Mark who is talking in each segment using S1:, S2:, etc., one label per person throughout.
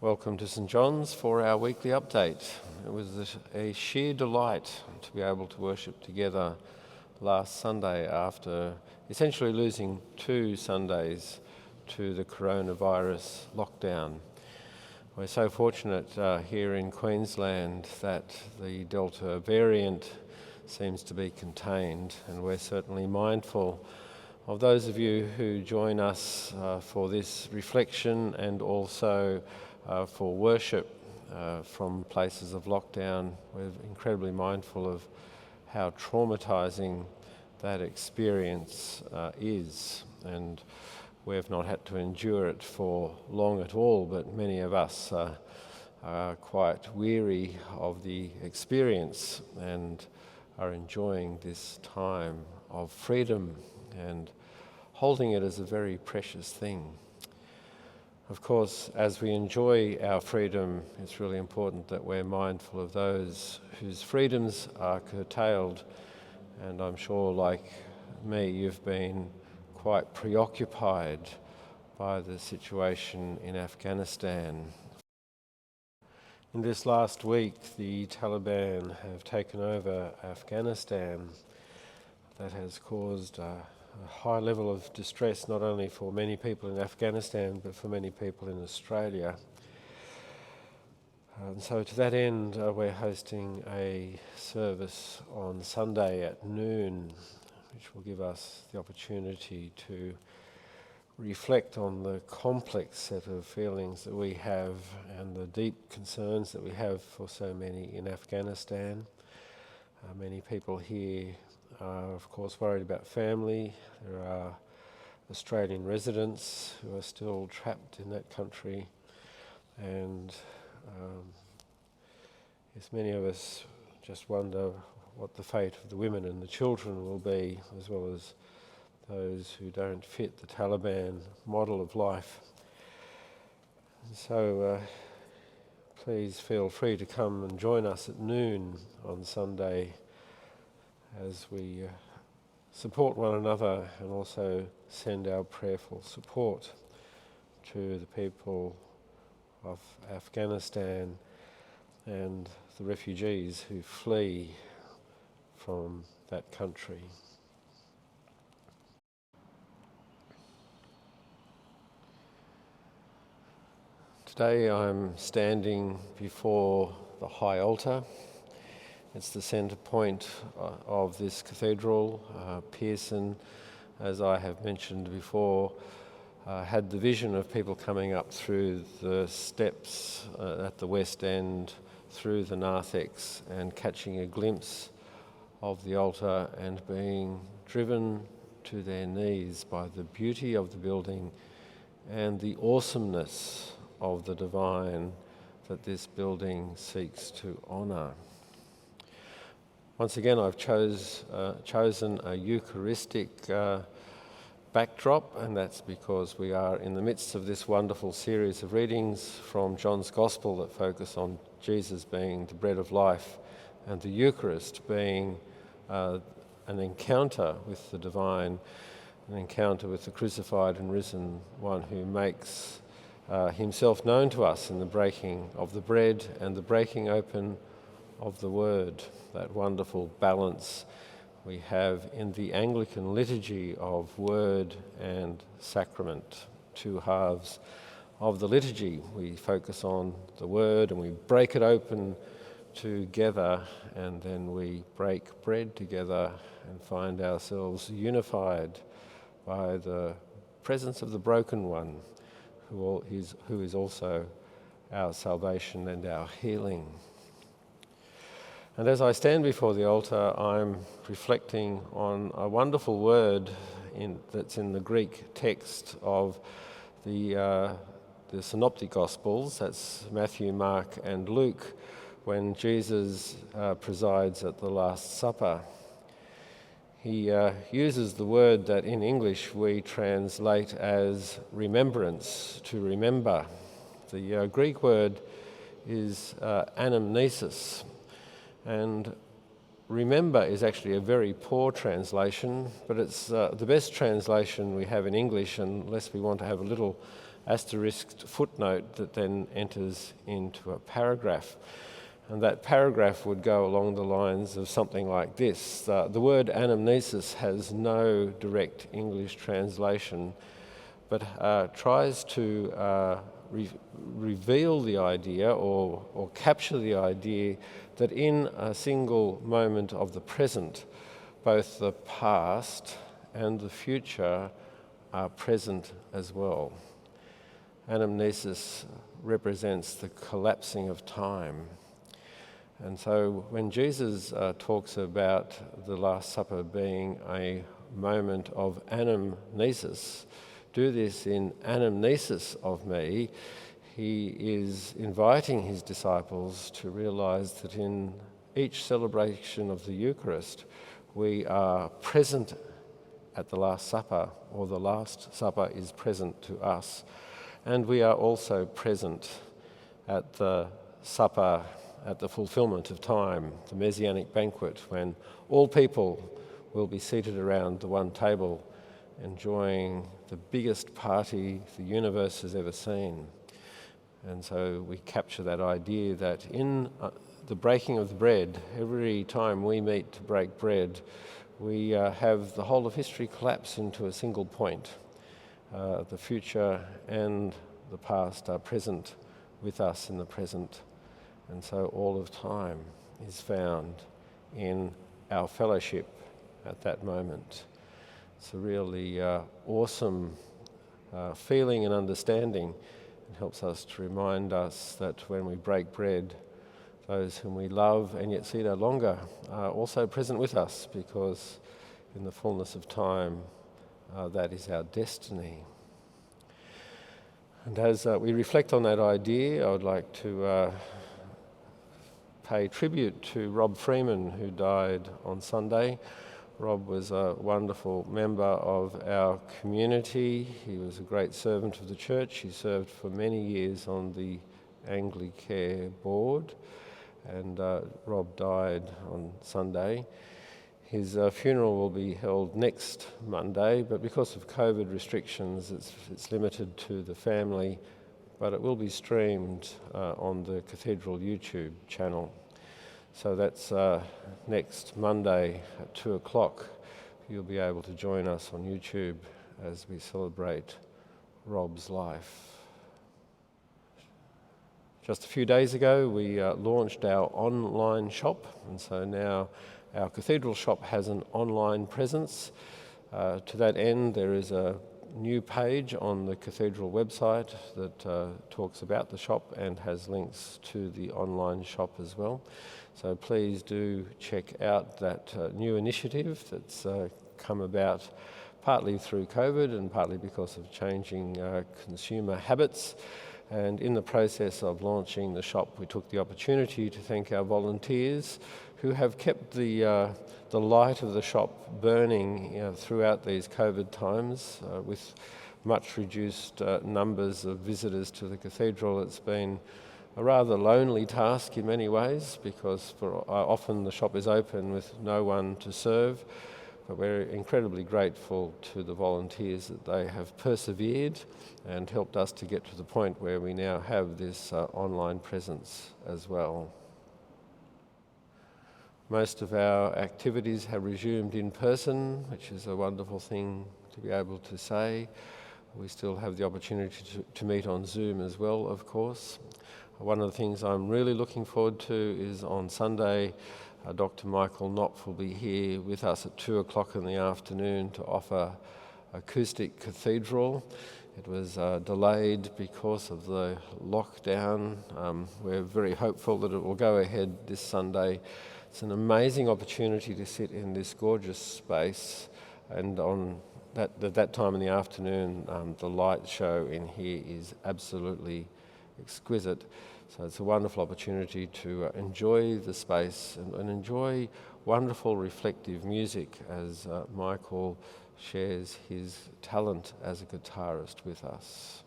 S1: Welcome to St John's for our weekly update. It was a sheer delight to be able to worship together last Sunday after essentially losing 2 Sundays to the coronavirus lockdown. We're so fortunate here in Queensland that the Delta variant seems to be contained, and we're certainly mindful of those of you who join us for this reflection and also for worship from places of lockdown. We're incredibly mindful of how traumatising that experience is, and we've not had to endure it for long at all, but many of us are quite weary of the experience and are enjoying this time of freedom and holding it as a very precious thing. Of course, as we enjoy our freedom, it's really important that we're mindful of those whose freedoms are curtailed. And I'm sure, like me, you've been quite preoccupied by the situation in Afghanistan. In this last week, the Taliban have taken over Afghanistan. That has caused a high level of distress, not only for many people in Afghanistan, but for many people in Australia. And so to that end, we're hosting a service on Sunday at noon, which will give us the opportunity to reflect on the complex set of feelings that we have and the deep concerns that we have for so many in Afghanistan. Many people here are, of course, worried about family. There are Australian residents who are still trapped in that country, and yes, many of us just wonder what the fate of the women and the children will be, as well as those who don't fit the Taliban model of life. And so please feel free to come and join us at noon on Sunday as we support one another and also send our prayerful support to the people of Afghanistan and the refugees who flee from that country. Today I'm standing before the high altar. It's the centre point of this cathedral. Pearson, as I have mentioned before, had the vision of people coming up through the steps at the west end, through the narthex, and catching a glimpse of the altar and being driven to their knees by the beauty of the building and the awesomeness of the divine that this building seeks to honour. Once again, I've chosen a Eucharistic backdrop, and that's because we are in the midst of this wonderful series of readings from John's Gospel that focus on Jesus being the bread of life and the Eucharist being an encounter with the divine, an encounter with the crucified and risen one who makes himself known to us in the breaking of the bread and the breaking open of the Word, that wonderful balance we have in the Anglican liturgy of Word and Sacrament, 2 halves of the liturgy. We focus on the Word and we break it open together, and then we break bread together and find ourselves unified by the presence of the broken one, who is also our salvation and our healing. And as I stand before the altar, I'm reflecting on a wonderful word that's in the Greek text of the Synoptic Gospels, that's Matthew, Mark and Luke, when Jesus presides at the Last Supper. He uses the word that in English we translate as remembrance, to remember. The Greek word is anamnesis, and remember is actually a very poor translation, but it's the best translation we have in English, unless we want to have a little asterisked footnote that then enters into a paragraph. And that paragraph would go along the lines of something like this. The word anamnesis has no direct English translation, but tries to reveal the idea or capture the idea that in a single moment of the present, both the past and the future are present as well. Anamnesis represents the collapsing of time. And so when Jesus talks about the Last Supper being a moment of anamnesis, do this in anamnesis of me, he is inviting his disciples to realize that in each celebration of the Eucharist, we are present at the Last Supper, or the Last Supper is present to us. And we are also present at the supper, at the fulfillment of time, the Messianic banquet, when all people will be seated around the one table, enjoying the biggest party the universe has ever seen. And so we capture that idea that in the breaking of the bread, every time we meet to break bread, we have the whole of history collapse into a single point. The future and the past are present with us in the present. And so all of time is found in our fellowship at that moment. It's a really awesome feeling and understanding. It helps us to remind us that when we break bread, those whom we love and yet see no longer are also present with us, because in the fullness of time, that is our destiny. And as we reflect on that idea, I would like to pay tribute to Rob Freeman, who died on Sunday. Rob was a wonderful member of our community. He was a great servant of the church. He served for many years on the Anglicare board, and Rob died on Sunday. His funeral will be held next Monday, but because of COVID restrictions, it's limited to the family, but it will be streamed on the Cathedral YouTube channel. So that's next Monday at 2 o'clock. You'll be able to join us on YouTube as we celebrate Rob's life. Just a few days ago, we launched our online shop, and so now our Cathedral shop has an online presence. To that end, there is a new page on the Cathedral website that talks about the shop and has links to the online shop as well. So please do check out that new initiative that's come about partly through COVID and partly because of changing consumer habits. And in the process of launching the shop, we took the opportunity to thank our volunteers who have kept the light of the shop burning throughout these COVID times. With much reduced numbers of visitors to the Cathedral, it's been a rather lonely task in many ways, because often the shop is open with no one to serve. But we're incredibly grateful to the volunteers that they have persevered and helped us to get to the point where we now have this online presence as well. Most of our activities have resumed in person, which is a wonderful thing to be able to say. We still have the opportunity to meet on Zoom as well, of course. One of the things I'm really looking forward to is on Sunday, Dr. Michael Knopf will be here with us at 2 o'clock in the afternoon to offer Acoustic Cathedral. It was delayed because of the lockdown. We're very hopeful that it will go ahead this Sunday. It's an amazing opportunity to sit in this gorgeous space, and on that time in the afternoon, the light show in here is absolutely exquisite. So it's a wonderful opportunity to enjoy the space and enjoy wonderful reflective music as Michael shares his talent as a guitarist with us.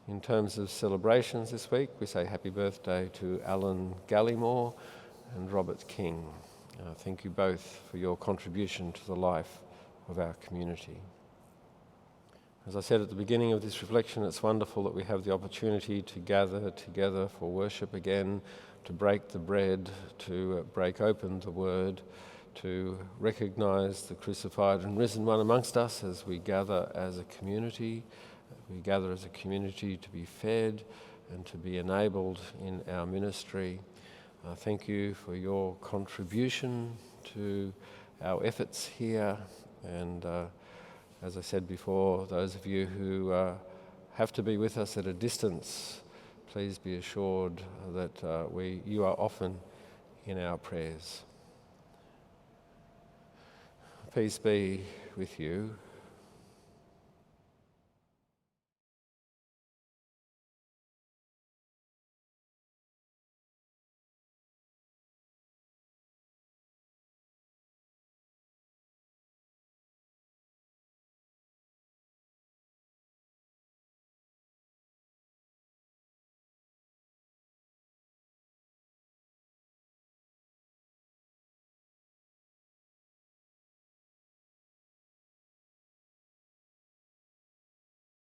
S1: In terms of celebrations this week, we say happy birthday to Alan Gallimore and Robert King. Thank you both for your contribution to the life of our community. As I said at the beginning of this reflection, it's wonderful that we have the opportunity to gather together for worship again, to break the bread, to break open the Word, to recognise the crucified and risen one amongst us as we gather as a community. We gather as a community to be fed and to be enabled in our ministry. Thank you for your contribution to our efforts here, and as I said before, those of you who have to be with us at a distance, please be assured that you are often in our prayers. Peace be with you.